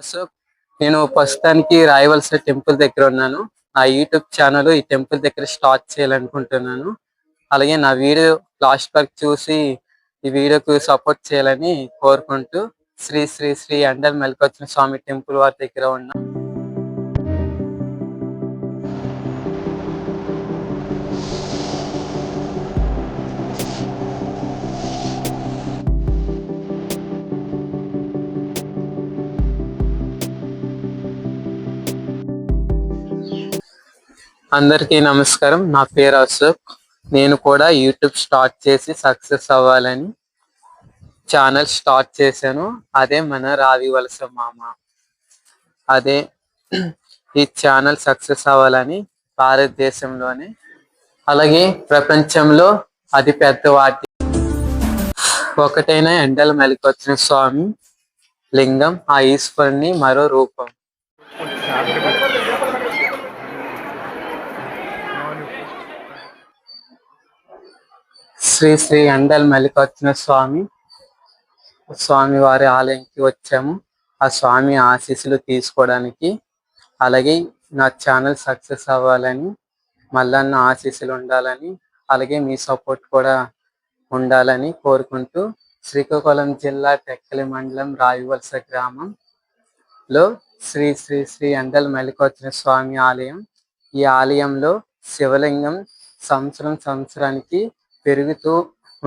అశోక్. నేను ప్రస్తుతానికి రాయవలస టెంపుల్ దగ్గర ఉన్నాను. నా యూట్యూబ్ ఛానల్ ఈ టెంపుల్ దగ్గర స్టార్ట్ చేయాలనుకుంటున్నాను. అలాగే నా వీడియో లాస్ట్ వరకు చూసి ఈ వీడియోకు సపోర్ట్ చేయాలని కోరుకుంటూ శ్రీ శ్రీ శ్రీ అండల్ మల్లికార్జున స్వామి టెంపుల్ వారి దగ్గర ఉన్నా. అందరికీ నమస్కారం. నా పేరు అశోక్. నేను కూడా యూట్యూబ్ స్టార్ట్ చేసి సక్సెస్ అవ్వాలని ఛానల్ స్టార్ట్ చేశాను. అదే మన రావివలస మామ. అదే ఈ ఛానల్ సక్సెస్ అవ్వాలని భారతదేశంలోనే అలాగే ప్రపంచంలో అతి పెద్ద వాటి ఒకటైన అండల్ మల్లికార్జున స్వామి లింగం, ఆ ఈశ్వరుని మరో రూపం. శ్రీ శ్రీ అండల్ మల్లికార్జున స్వామి వారి ఆలయంకి వచ్చాము. ఆ స్వామి ఆశీస్సులు తీసుకోవడానికి, అలాగే నా ఛానల్ సక్సెస్ అవ్వాలని, మల్లన్న ఆశీస్సులు ఉండాలని, అలాగే మీ సపోర్ట్ కూడా ఉండాలని కోరుకుంటూ శ్రీకాకుళం జిల్లా టెక్కలి మండలం రావివలస గ్రామంలో శ్రీ శ్రీ శ్రీ అండల్ మల్లికార్జున స్వామి ఆలయం. ఈ ఆలయంలో శివలింగం సంవత్సరానికి పెరుగుతూ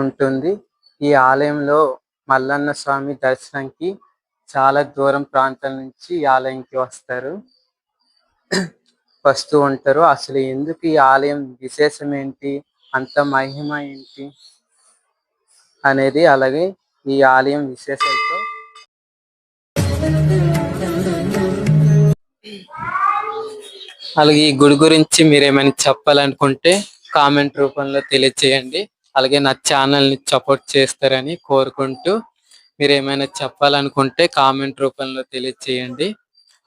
ఉంటుంది. ఈ ఆలయంలో మల్లన్న స్వామి దర్శనానికి చాలా దూరం ప్రాంతాల నుంచి ఈ ఆలయంకి వస్తూ ఉంటారు. అసలు ఎందుకు ఈ ఆలయం విశేషం ఏంటి, అంత మహిమ ఏంటి అనేది, అలాగే ఈ ఆలయం విశేషాలతో అలాగే ఈ గుడి గురించి మీరేమైనా చెప్పాలనుకుంటే కామెంట్ రూపంలో తెలియచేయండి. అలాగే నా ఛానల్ని సపోర్ట్ చేస్తారని కోరుకుంటూ మీరు ఏమైనా చెప్పాలనుకుంటే కామెంట్ రూపంలో తెలియచేయండి.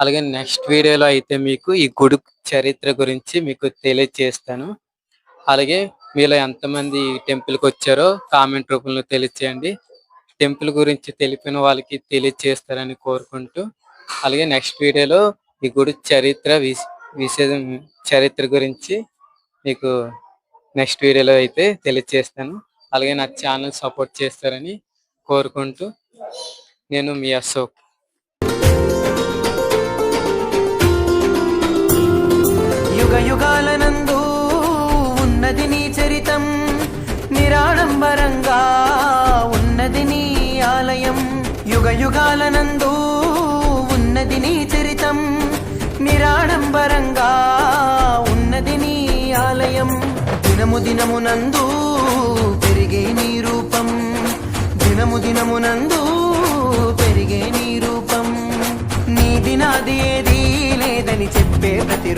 అలాగే నెక్స్ట్ వీడియోలో అయితే మీకు ఈ గుడి చరిత్ర గురించి మీకు తెలియచేస్తాను. అలాగే మీలో ఎంతమంది ఈ టెంపుల్కి వచ్చారో కామెంట్ రూపంలో తెలియచేయండి. టెంపుల్ గురించి తెలిపిన వాళ్ళకి తెలియచేస్తారని కోరుకుంటూ, అలాగే నెక్స్ట్ వీడియోలో ఈ గుడి చరిత్ర గురించి మీకు నెక్స్ట్ వీడియోలో అయితే తెలియజేస్తాను. అలాగే నా ఛానల్ సపోర్ట్ చేస్తారని కోరుకుంటూ నేను మీ అశోక్. యుగ యుగాలనందు ఉన్నది నీ చరితం, నిరాడంబరంగా ఉన్నది నీ ఆలయం. యుగ యుగాలనందు ఉన్నది నీ చరితం, నిరాడంబరంగా ఉన్నది నీ ఆలయం. దినము దినమునందు పెరిగే నీ రూపం, దినము దినమునందు పెరిగే నీ రూపం. నీది నాది ఏది లేదని చెప్పే ప్రతి